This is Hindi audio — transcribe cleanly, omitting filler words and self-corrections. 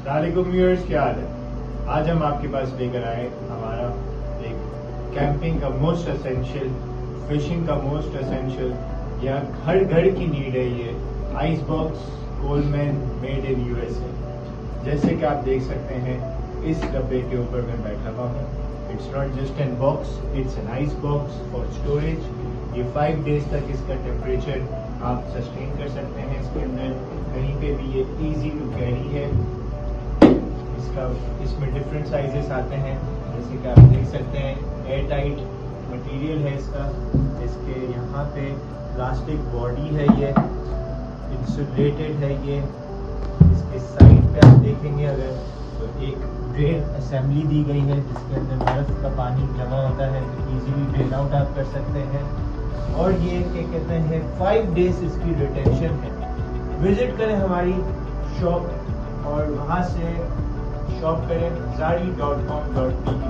अस्सलामुअलैकुम व्यूअर्स, क्या हाल है। आज हम आपके पास लेकर आए हमारा एक कैंपिंग का मोस्ट एसेंशियल, फिशिंग का मोस्ट एसेंशियल, या हर घर की नीड है ये ice box Coleman made in USA. जैसे कि आप देख सकते हैं इस डब्बे के ऊपर मैं बैठा हुआ हूँ। It's not just an box, it's an ice box for storage. ये 5 डेज तक इसका टेम्परेचर आप सस्टेन कर सकते हैं। इसके अंदर कहीं पे भी ये इजी टू कैरी है। इसमें डिफरेंट साइजेस आते हैं, जैसे कि आप देख सकते हैं एयर टाइट मटेरियल है इसका। इसके यहाँ पे प्लास्टिक बॉडी है, ये इंसुलेटेड है। ये इसके साइड पे आप देखेंगे अगर तो एक ड्रेन असेंबली दी गई है, जिसके अंदर बर्फ का पानी जमा होता है तो इजीली ड्रेन आउट आप कर सकते हैं। और ये क्या कहते हैं 5 डेज इसकी रिटेंशन है। विजिट करें हमारी शॉप और वहाँ से शॉप करें zari.com.pe।